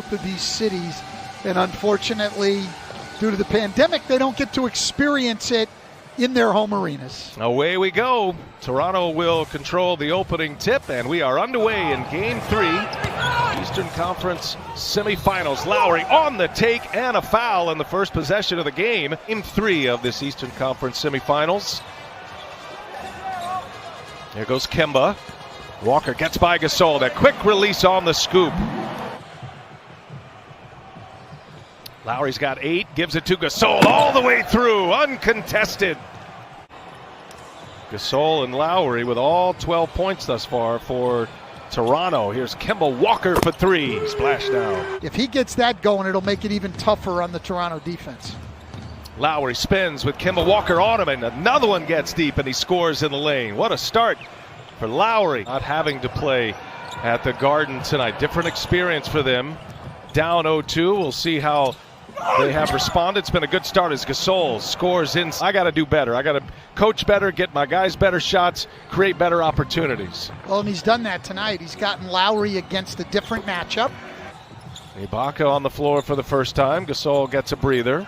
both of these cities. And unfortunately, due to the pandemic, they don't get to experience it in their home arenas. Away we go. Toronto will control the opening tip, and we are underway in Game 3. Eastern Conference semifinals. Lowry on the take and a foul in the first possession of the game. Game 3 of this Eastern Conference semifinals. There goes Kemba. Walker gets by Gasol. That quick release on the scoop. Lowry's got 8, gives it to Gasol all the way through, uncontested. Gasol and Lowry with all 12 points thus far for Toronto. Here's Kemba Walker for 3, splashdown. If he gets that going, it'll make it even tougher on the Toronto defense. Lowry spins with Kemba Walker on him, and another one gets deep, and he scores in the lane. What a start for Lowry. Not having to play at the Garden tonight. Different experience for them. Down 0-2. We'll see how they have responded. It's been a good start as Gasol scores in. I got to do better. I got to coach better, get my guys better shots, create better opportunities. Well, and he's done that tonight. He's gotten Lowry against a different matchup. Ibaka on the floor for the first time. Gasol gets a breather.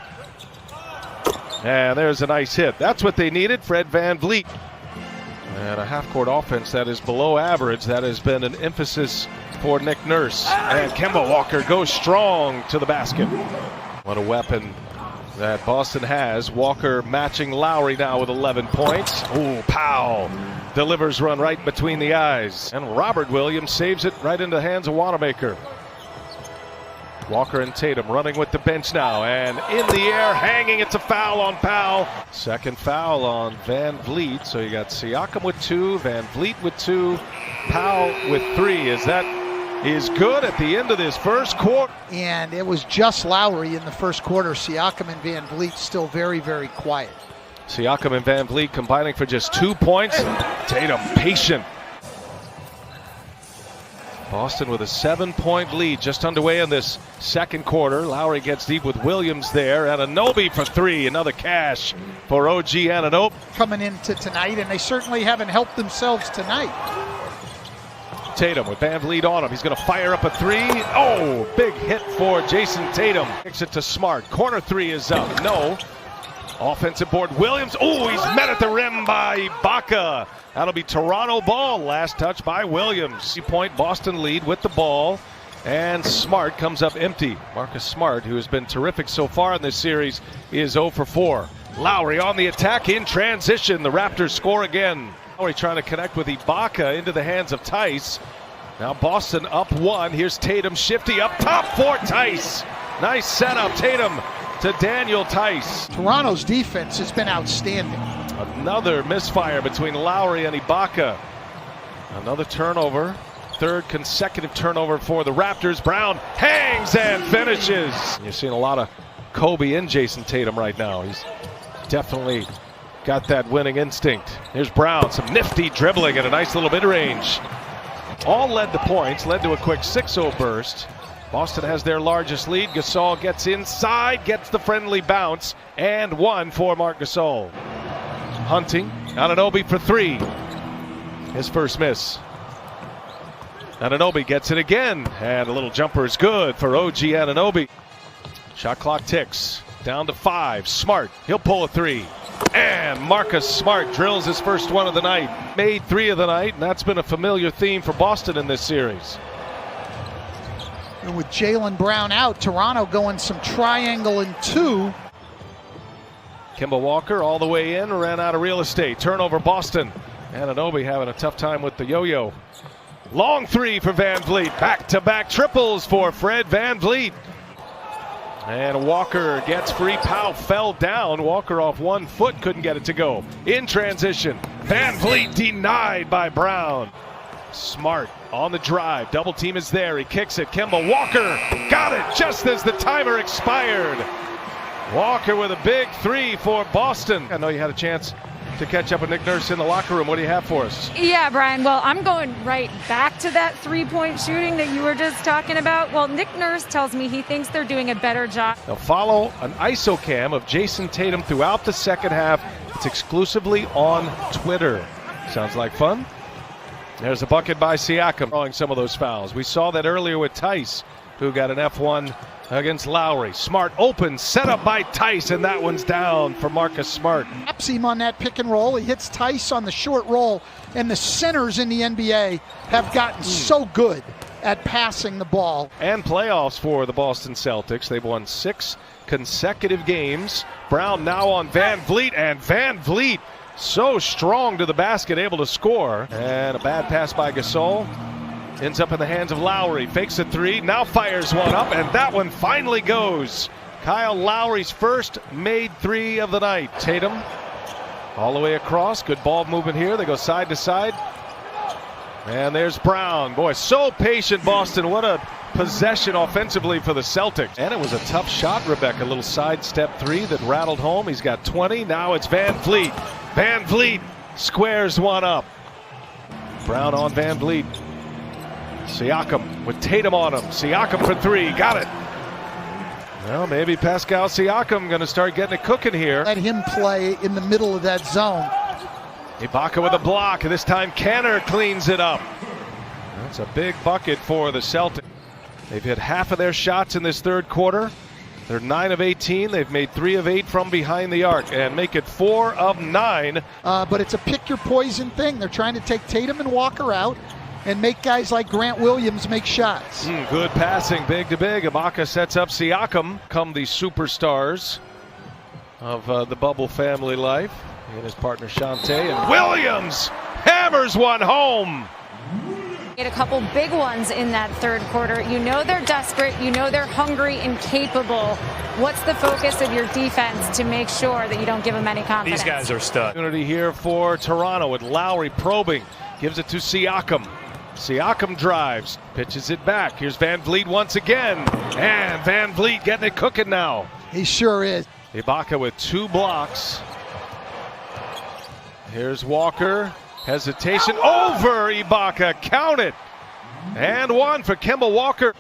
And there's a nice hit. That's what they needed. Fred VanVleet. And a half-court offense that is below average. That has been an emphasis for Nick Nurse. And Kemba Walker goes strong to the basket. What a weapon that Boston has. Walker matching Lowry now with 11 points. Ooh, Powell delivers run right between the eyes. And Robert Williams saves it right into the hands of Wanamaker. Walker and Tatum running with the bench now, and in the air, hanging. It's a foul on Powell. Second foul on VanVleet. So you got Siakam with 2, VanVleet with 2, Powell with 3. Is that is good at the end of this first quarter? And it was just Lowry in the first quarter. Siakam and VanVleet still very, very quiet. Siakam and VanVleet combining for just 2 points. Tatum patient. Boston with a 7-point lead just underway in this second quarter. Lowry gets deep with Williams there. Anunoby for 3. Another cash for OG Anunoby. Coming into tonight, and they certainly haven't helped themselves tonight. Tatum with VanVleet on him. He's going to fire up a 3. Oh, big hit for Jason Tatum. Kicks it to Smart. Corner 3 is up. No. Offensive board. Williams. Oh, he's met at the rim by Ibaka. That'll be Toronto ball. Last touch by Williams. 3-point Boston lead with the ball. And Smart comes up empty. Marcus Smart, who has been terrific so far in this series, is 0 for 4. Lowry on the attack in transition. The Raptors score again. Lowry trying to connect with Ibaka into the hands of Tice. Now Boston up 1. Here's Tatum shifty up top for Tice. Nice setup. Tatum to Daniel Tice. Toronto's defense has been outstanding. Another misfire between Lowry and Ibaka. Another turnover. Third consecutive turnover for the Raptors. Brown hangs and finishes. You're seeing a lot of Kobe in Jason Tatum right now. He's definitely got that winning instinct. Here's Brown, some nifty dribbling at a nice little mid-range. All led to points, led to a quick 6-0 burst. Boston has their largest lead. Gasol gets inside, gets the friendly bounce, and 1 for Marc Gasol. Hunting, Anunoby for 3. His first miss. Anunoby gets it again, and a little jumper is good for OG Anunoby. Shot clock ticks, down to 5. Smart, he'll pull a 3. And Marcus Smart drills his first one of the night. Made 3 of the night, and that's been a familiar theme for Boston in this series. And with Jaylen Brown out, Toronto going some triangle and 2. Kemba Walker all the way in, ran out of real estate. Turnover Boston. Anunoby having a tough time with the yo-yo. Long 3 for VanVleet. Back-to-back triples for Fred VanVleet. And Walker gets free. Powell fell down. Walker off 1 foot, couldn't get it to go. In transition, VanVleet denied by Brown. Smart on the drive. Double team is there. He kicks it. Kemba Walker got it just as the timer expired. Walker with a big 3 for Boston. I know you had a chance to catch up with Nick Nurse in the locker room. What do you have for us? Yeah, Brian. Well, I'm going right back to that 3-point shooting that you were just talking about. Well, Nick Nurse tells me he thinks they're doing a better job. They'll follow an ISO cam of Jason Tatum throughout the second half. It's exclusively on Twitter. Sounds like fun. There's a bucket by Siakam drawing some of those fouls. We saw that earlier with Tice. who got an F1 against Lowry. Smart open, set up by Tice, and that one's down for Marcus Smart. Taps him on that pick and roll. He hits Tice on the short roll, and the centers in the NBA have gotten so good at passing the ball. And playoffs for the Boston Celtics. They've won 6 consecutive games. Brown now on Van Vliet, and Van Vliet so strong to the basket, able to score. And a bad pass by Gasol. Ends up in the hands of Lowry. Fakes a three, now fires one up, and that one finally goes. Kyle Lowry's first made three of the night. Tatum all the way across. Good ball movement here. They go side to side. And there's Brown. Boy, so patient, Boston. What a possession offensively for the Celtics. And it was a tough shot, Rebecca. A little sidestep three that rattled home. He's got 20. Now it's Van Vliet. Van Vliet squares one up. Brown on Van Vliet. Siakam with Tatum on him. Siakam for three. Got it. Well, maybe Pascal Siakam going to start getting it cooking here. Let him play in the middle of that zone. Ibaka with a block. This time Kanter cleans it up. That's a big bucket for the Celtics. They've hit half of their shots in this third quarter. They're 9 of 18. They've made 3 of 8 from behind the arc and make it 4 of 9. But it's a pick your poison thing. They're trying to take Tatum and Walker out and make guys like Grant Williams make shots. Good passing, big to big. Ibaka sets up Siakam. Come the superstars of the Bubble family life. He and his partner Shantae, and Williams hammers one home. A couple big ones in that third quarter. You know they're desperate. You know they're hungry and capable. What's the focus of your defense to make sure that you don't give them any confidence? These guys are studs. Opportunity here for Toronto with Lowry probing. Gives it to Siakam. Siakam drives, pitches it back. Here's Van Vliet once again. And Van Vliet getting it cooking now. He sure is. Ibaka with 2 blocks. Here's Walker. Hesitation over Ibaka. Count it. And one for Kemba Walker.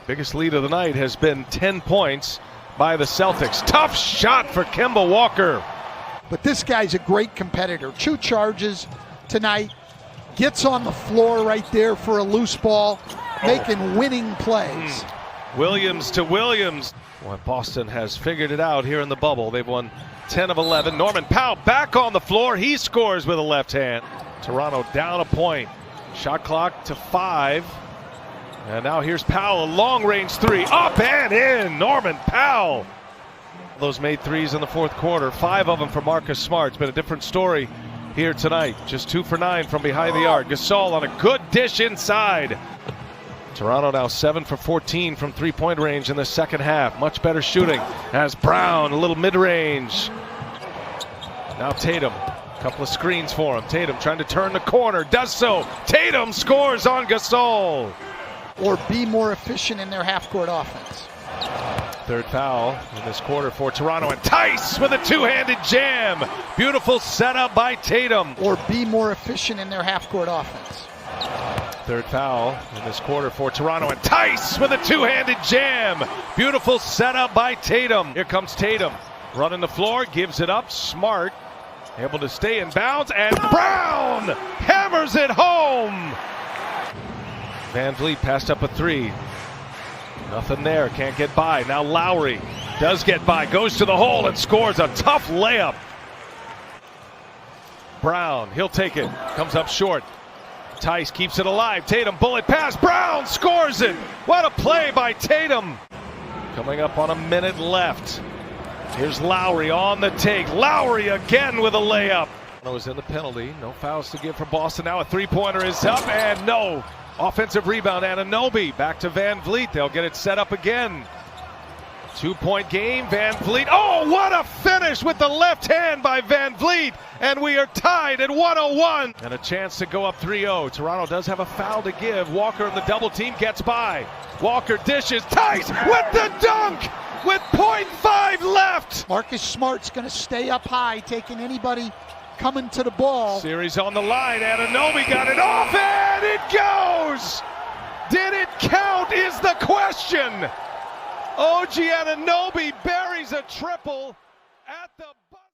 Biggest lead of the night has been 10 points by the Celtics. Tough shot for Kemba Walker. But this guy's a great competitor. 2 charges tonight. Gets on the floor right there for a loose ball, making winning plays. Williams to Williams. Well, Boston has figured it out here in the bubble. They've won 10 of 11. Norman Powell back on the floor. He scores with a left hand. Toronto down a point. Shot clock to 5. And now here's Powell, a long-range 3. Up and in. Norman Powell. Those made threes in the fourth quarter. 5 of them for Marcus Smart. It's been a different story here tonight. Just 2 for 9 from behind the arc. Gasol on a good dish inside. Toronto now 7 for 14 from three-point range in the second half. Much better shooting as Brown, a little mid-range. Now Tatum, a couple of screens for him. Tatum trying to turn the corner, does so. Tatum scores on Gasol. Or be more efficient in their half-court offense. Third foul in this quarter for Toronto, and Tice with a 2-handed jam. Beautiful setup by Tatum. Or be more efficient in their half-court offense. Third foul in this quarter for Toronto, and Tice with a 2-handed jam. Beautiful setup by Tatum. Here comes Tatum, running the floor, gives it up. Smart, able to stay in bounds, and Brown hammers it home. Van Vliet passed up a 3. Nothing there, can't get by. Now Lowry does get by, goes to the hole and scores a tough layup. Brown, he'll take it, comes up short. Tice keeps it alive. Tatum, bullet pass. Brown scores it. What a play by Tatum. Coming up on a minute left. Here's Lowry on the take. Lowry again with a layup. Was in the penalty. No fouls to give for Boston. Now a 3-pointer is up and no. Offensive rebound. Anunoby back to Van Vliet. They'll get it set up again. 2-point game. Van Vliet. Oh, what a finish with the left hand by Van Vliet. And we are tied at 101. And a chance to go up 3-0. Toronto does have a foul to give. Walker in the double team gets by. Walker dishes. Tice with the dunk with 0.5 left. Marcus Smart's going to stay up high, taking anybody coming to the ball. Series on the line. Anunoby got it off and it goes. Did it count is the question. OG Anunoby buries a triple at the